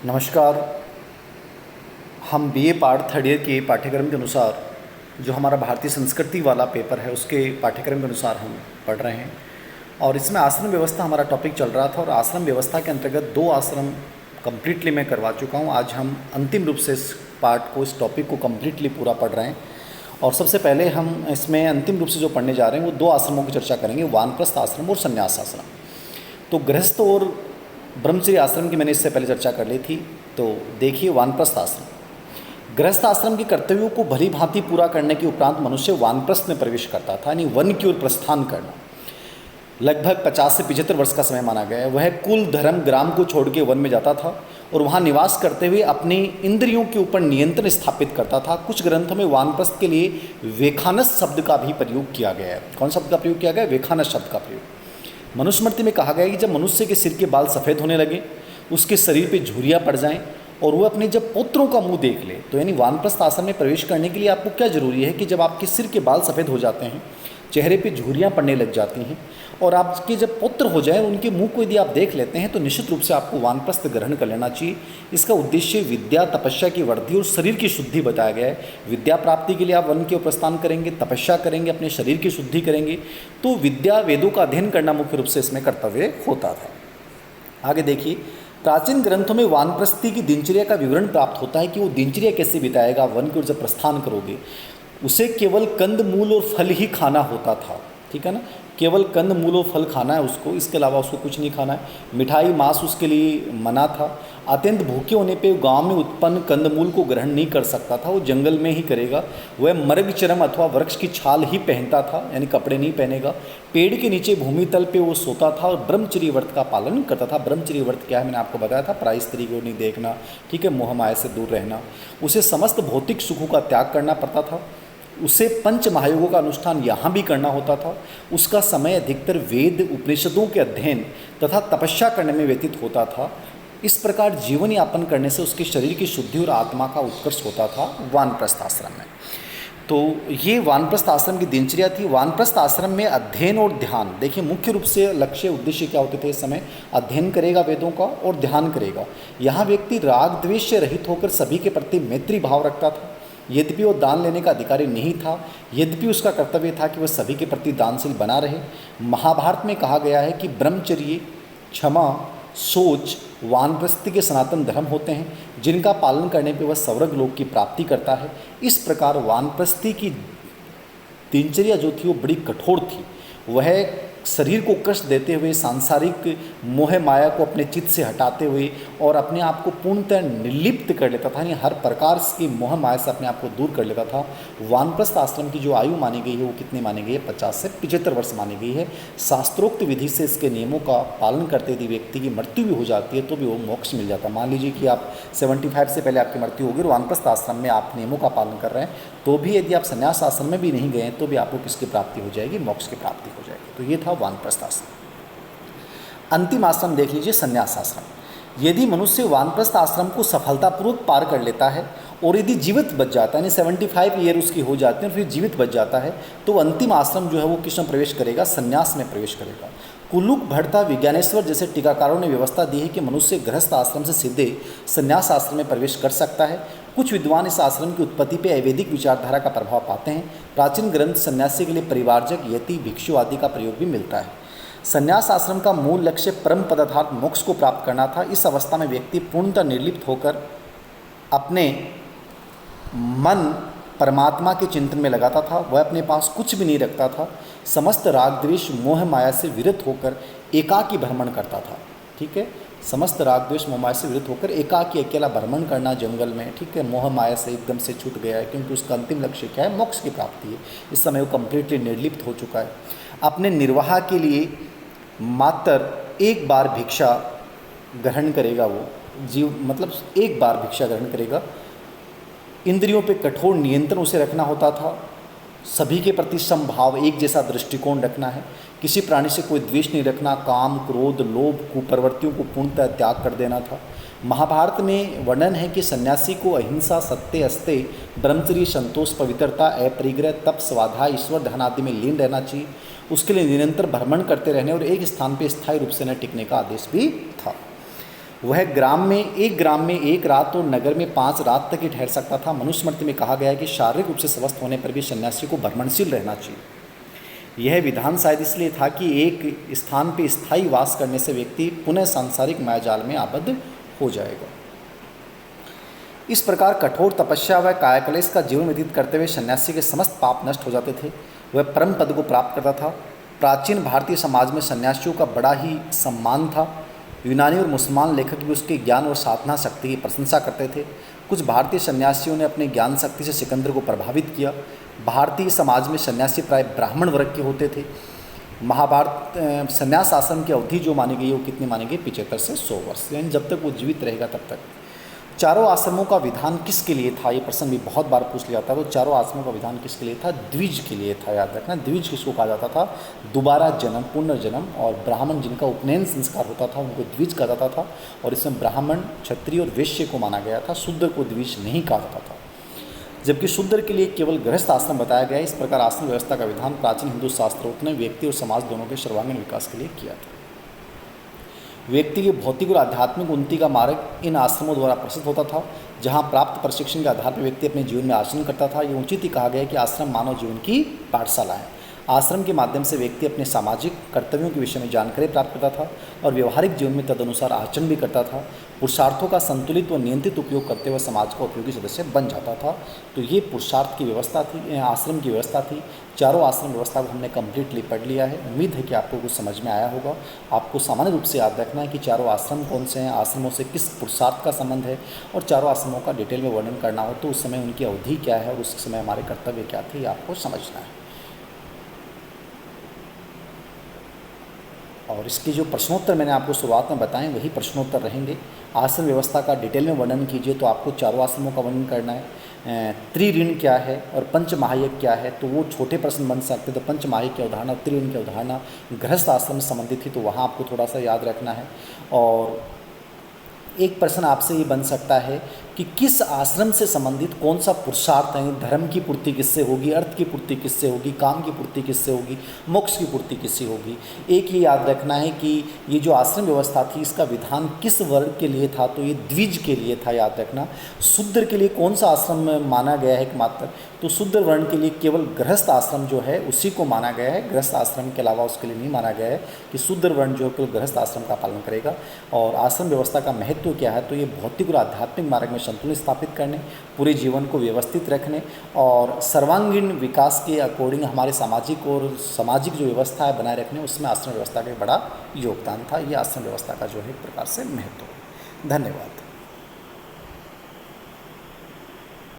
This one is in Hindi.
नमस्कार। हम बीए पार्ट थर्ड ईयर के पाठ्यक्रम के अनुसार जो हमारा भारतीय संस्कृति वाला पेपर है उसके पाठ्यक्रम के अनुसार हम पढ़ रहे हैं और इसमें आश्रम व्यवस्था हमारा टॉपिक चल रहा था और आश्रम व्यवस्था के अंतर्गत 2 आश्रम कम्प्लीटली मैं करवा चुका हूँ। आज हम अंतिम रूप से इस पार्ट को, इस टॉपिक को कम्प्लीटली पूरा पढ़ रहे हैं और सबसे पहले हम इसमें अंतिम रूप से जो पढ़ने जा रहे हैं वो 2 आश्रमों की चर्चा करेंगे, वानप्रस्थ आश्रम और संन्यास आश्रम। तो गृहस्थ और ब्रह्मचर्य आश्रम की मैंने इससे पहले चर्चा कर ली थी। तो देखिए, वानप्रस्थ आश्रम। गृहस्थ आश्रम के कर्तव्यों को भली भांति पूरा करने के उपरांत मनुष्य वानप्रस्थ में प्रवेश करता था, यानी वन की ओर प्रस्थान करना। लगभग 50 से 75 वर्ष का समय माना गया है। वह कुल धर्म ग्राम को छोड़ के वन में जाता था और वहाँ निवास करते हुए अपनी इंद्रियों के ऊपर नियंत्रण स्थापित करता था। कुछ ग्रंथों में वानप्रस्थ के लिए वेखानस शब्द का भी प्रयोग किया गया है। कौन शब्द का प्रयोग किया गया है? वेखानस शब्द का प्रयोग। मनुस्मृति में कहा गया है कि जब मनुष्य के सिर के बाल सफ़ेद होने लगे, उसके शरीर पे झुर्रियाँ पड़ जाएं और वह अपने जब पुत्रों का मुंह देख ले, तो यानी वानप्रस्थ आश्रम में प्रवेश करने के लिए आपको क्या जरूरी है कि जब आपके सिर के बाल सफ़ेद हो जाते हैं, चेहरे पे झुर्रियाँ पड़ने लग जाती हैं और आपके जब पुत्र हो जाए उनके मुंह को यदि आप देख लेते हैं तो निश्चित रूप से आपको वानप्रस्थ ग्रहण कर लेना चाहिए। इसका उद्देश्य विद्या तपस्या की वृद्धि और शरीर की शुद्धि बताया गया है। विद्या प्राप्ति के लिए आप वन के प्रस्थान करेंगे, तपस्या करेंगे, अपने शरीर की शुद्धि करेंगे, तो विद्या वेदों का अध्ययन करना मुख्य रूप से इसमें कर्तव्य होता था। आगे देखिए, प्राचीन ग्रंथों में वानप्रस्थी की दिनचर्या का विवरण प्राप्त होता है कि वो दिनचर्या कैसे बिताएगा। वन की ओर जब प्रस्थान करोगे उसे केवल कंद मूल और फल ही खाना होता था, ठीक है ना। केवल कंद मूल और फल खाना है उसको, इसके अलावा उसको कुछ नहीं खाना है। मिठाई मांस उसके लिए मना था। अत्यंत भूखे होने पे गांव में उत्पन्न कंदमूल को ग्रहण नहीं कर सकता था, वो जंगल में ही करेगा। वह मर्ग चरम अथवा वृक्ष की छाल ही पहनता था, यानी कपड़े नहीं पहनेगा। पेड़ के नीचे भूमि तल पे वो सोता था और ब्रह्मचर्य व्रत का पालन करता था। ब्रह्मचर्य व्रत क्या है मैंने आपको बताया था, पराई स्त्री को नहीं देखना, ठीक है, मोह माया से दूर रहना। उसे समस्त भौतिक सुखों का त्याग करना पड़ता था। उसे पंच महायोगों का अनुष्ठान यहाँ भी करना होता था। उसका समय अधिकतर वेद उपनिषदों के अध्ययन तथा तपस्या करने में व्यतीत होता था। इस प्रकार जीवन यापन करने से उसके शरीर की शुद्धि और आत्मा का उत्कर्ष होता था वानप्रस्थ आश्रम में। तो ये वानप्रस्थ आश्रम की दिनचर्या थी। वानप्रस्थ आश्रम में अध्ययन और ध्यान, देखिए मुख्य रूप से लक्ष्य उद्देश्य क्या होते थे इस समय? अध्ययन करेगा वेदों का और ध्यान करेगा। यहाँ व्यक्ति राग द्वेष से रहित होकर सभी के प्रति मैत्री भाव रखता था। यद्यपि वो दान लेने का अधिकारी नहीं था, यद्यपि उसका कर्तव्य था कि वह सभी के प्रति दानशील बना रहे। महाभारत में कहा गया है कि ब्रह्मचर्य, क्षमा, सोच वानप्रस्थी के सनातन धर्म होते हैं, जिनका पालन करने पर वह स्वर्ग लोक की प्राप्ति करता है। इस प्रकार वानप्रस्थी की दिनचर्या जो थी वो बड़ी कठोर थी। वह शरीर को कष्ट देते हुए, सांसारिक मोह माया को अपने चित्त से हटाते हुए और अपने आप को पूर्णतः निर्लिप्त कर लेता था, यानी हर प्रकार की मोह माया से अपने आप को दूर कर लेता था। वानप्रस्थ आश्रम की जो आयु मानी गई है वो कितनी मानी गई है? 50 से 75 वर्ष मानी गई है। शास्त्रोक्त विधि से इसके नियमों का पालन करते यदि व्यक्ति की मृत्यु भी हो जाती है तो भी वो मोक्ष मिल जाता है। मान लीजिए कि आप 75 से पहले आपकी मृत्यु होगी और वानप्रस्थ आश्रम में आप नियमों का पालन कर रहे हैं, तो भी यदि आप संन्यास आश्रम में भी नहीं गए तो भी आपको किसकी प्राप्ति हो जाएगी? मोक्ष की प्राप्ति हो जाएगी। तो ये था वानप्रस्थ आश्रम। अंतिम आश्रम देख लीजिए, संन्यास आश्रम। यदि मनुष्य वानप्रस्थ आश्रम को सफलतापूर्वक पार कर लेता है और यदि जीवित बच जाता है, यानी 75 ईयर उसकी हो जाती है और फिर जीवित बच जाता है, तो अंतिम आश्रम जो है वो किसमें प्रवेश करेगा? संन्यास में प्रवेश करेगा। कुलुक, भट्टा, विज्ञानेश्वर जैसे टीकाकारों ने व्यवस्था दी है कि मनुष्य गृहस्थ आश्रम से सीधे संन्यास आश्रम में प्रवेश कर सकता है। कुछ विद्वान इस आश्रम की उत्पत्ति पर अवैदिक विचारधारा का प्रभाव पाते हैं। प्राचीन ग्रंथ सन्यासी के लिए परिवारजक, यति, भिक्षु आदि का प्रयोग भी मिलता है। संन्यास आश्रम का मूल लक्ष्य परम पदार्थ मोक्ष को प्राप्त करना था। इस अवस्था में व्यक्ति पूर्णतः निर्लिप्त होकर अपने मन परमात्मा के चिंतन में लगाता था। वह अपने पास कुछ भी नहीं रखता था। समस्त राग द्वेष मोह माया से विरत होकर एकाकी भ्रमण करता था, ठीक है। समस्त राग द्वेष मोह माया से विरत होकर एकाकी अकेला भ्रमण करना जंगल में, ठीक है। मोह माया से एकदम से छूट गया है क्योंकि उसका अंतिम लक्ष्य क्या है? मोक्ष की प्राप्ति है। इस समय वो कंप्लीटली निर्लिप्त हो चुका है। अपने निर्वाह के लिए मात्र एक बार भिक्षा ग्रहण करेगा वो जीव, मतलब एक बार भिक्षा ग्रहण करेगा। इंद्रियों पे कठोर नियंत्रण उसे रखना होता था। सभी के प्रति समभाव, एक जैसा दृष्टिकोण रखना है। किसी प्राणी से कोई द्वेष नहीं रखना। काम, क्रोध, लोभ, कुप्रवृत्तियों को पूर्णतः त्याग कर देना था। महाभारत में वर्णन है कि सन्यासी को अहिंसा, सत्य, अस्तेय, ब्रह्मचर्य, संतोष, पवित्रता, अपरिग्रह, तप, स्वाध्याय, ईश्वर ध्यान आदि में लीन रहना चाहिए। उसके लिए निरंतर भ्रमण करते रहने और एक स्थान पर स्थायी रूप से न टिकने का आदेश भी था। वह एक ग्राम में एक रात और नगर में 5 रात तक ही ठहर सकता था। मनुस्मृति में कहा गया है कि शारीरिक रूप से स्वस्थ होने पर भी सन्यासी को भ्रमणशील रहना चाहिए। यह विधान शायद इसलिए था कि एक स्थान पर स्थायी वास करने से व्यक्ति पुनः सांसारिक मायाजाल में आबद्ध हो जाएगा। इस प्रकार कठोर तपस्या व कायाकलेश का जीवन व्यतीत करते हुए सन्यासी के समस्त पाप नष्ट हो जाते थे। वह परम पद को प्राप्त करता था। प्राचीन भारतीय समाज में सन्यासियों का बड़ा ही सम्मान था। यूनानी और मुसलमान लेखक भी उसके ज्ञान और साधना शक्ति की प्रशंसा करते थे। कुछ भारतीय सन्यासियों ने अपने ज्ञान शक्ति से सिकंदर को प्रभावित किया। भारतीय समाज में सन्यासी प्राय ब्राह्मण वर्ग के होते थे। महाभारत सन्यास आश्रम की अवधि जो मानी गई है वो कितनी मानी गई? 75 से 100 वर्ष, यानी जब तक वो जीवित रहेगा तब तक। चारों आश्रमों का विधान किसके लिए था? ये प्रश्न भी बहुत बार पूछ लिया जाता है। तो चारों आश्रमों का विधान किसके लिए था? द्विज के लिए था। याद रखना, द्विज किसको कहा जाता था? दोबारा जन्म, पुनर्जन्म। और ब्राह्मण जिनका उपनयन संस्कार होता था उनको द्विज कहा जाता था। और इसमें ब्राह्मण, क्षत्रिय और वैश्य को माना गया था। शूद्र को द्विज नहीं कहा जाता था, जबकि शूद्र के लिए केवल गृहस्थ आश्रम बताया गया। इस प्रकार आश्रम व्यवस्था का विधान प्राचीन हिंदू शास्त्रों ने व्यक्ति और समाज दोनों के सर्वांगीण विकास के लिए किया था। व्यक्ति की भौतिक और आध्यात्मिक उन्नति का मार्ग इन आश्रमों द्वारा प्रस्तुत होता था, जहां प्राप्त प्रशिक्षण के आधार पर व्यक्ति अपने जीवन में आचरण करता था। ये उचित ही कहा गया कि आश्रम मानव जीवन की पाठशाला है। आश्रम के माध्यम से व्यक्ति अपने सामाजिक कर्तव्यों के विषय में जानकारी प्राप्त करता था और व्यवहारिक जीवन में तदनुसार आचरण भी करता था। पुरुषार्थों का संतुलित व नियंत्रित उपयोग करते हुए समाज का उपयोगी सदस्य बन जाता था। तो ये पुरुषार्थ की व्यवस्था थी, आश्रम की व्यवस्था थी। चारों आश्रम व्यवस्था को हमने कम्प्लीटली पढ़ लिया है। उम्मीद है कि आपको कुछ समझ में आया होगा। आपको सामान्य रूप से याद रखना है कि चारों आश्रम कौन से हैं, आश्रमों से किस पुरुषार्थ का संबंध है, और चारों आश्रमों का डिटेल में वर्णन करना हो तो उस समय उनकी अवधि क्या है और उस समय हमारे कर्तव्य क्या थे, ये आपको समझना है। और इसके जो प्रश्नोत्तर मैंने आपको शुरुआत में बताए वही प्रश्नोत्तर रहेंगे। आश्रम व्यवस्था का डिटेल में वर्णन कीजिए, तो आपको चारों आश्रमों का वर्णन करना है। त्रिऋण क्या है और पंचमहायज्ञ क्या है, तो वो छोटे प्रश्न बन सकते। तो पंचमहायज्ञ की अवधारणा, त्रिऋण की अवधारणा गृहस्थ आश्रम से संबंधित थी, तो वहाँ आपको थोड़ा सा याद रखना है। और एक प्रश्न आपसे ये बन सकता है कि किस आश्रम से संबंधित कौन सा पुरुषार्थ है, धर्म की पूर्ति किससे होगी, अर्थ की पूर्ति किससे होगी, काम की पूर्ति किससे होगी, मोक्ष की पूर्ति किससे होगी। एक ये याद रखना है कि ये जो आश्रम व्यवस्था थी इसका विधान किस वर्ग के लिए था, तो ये द्विज के लिए था, याद रखना। शूद्र के लिए कौन सा आश्रम माना गया है एकमात्र, तो शूद्र वर्ण के लिए केवल गृहस्थ आश्रम जो है उसी को माना गया है। गृहस्थ आश्रम के अलावा उसके लिए नहीं माना गया है कि शूद्र वर्ण जो है केवल गृहस्थ आश्रम का पालन करेगा। और आश्रम व्यवस्था का महत्व क्या है, तो ये भौतिक और आध्यात्मिक मार्ग में संतुलन स्थापित करने, पूरे जीवन को व्यवस्थित रखने और सर्वांगीण विकास के अकॉर्डिंग हमारे सामाजिक जो व्यवस्था है बनाए रखने, उसमें आश्रम व्यवस्था का बड़ा योगदान था। ये आश्रम व्यवस्था का जो है एक प्रकार से महत्व है। धन्यवाद।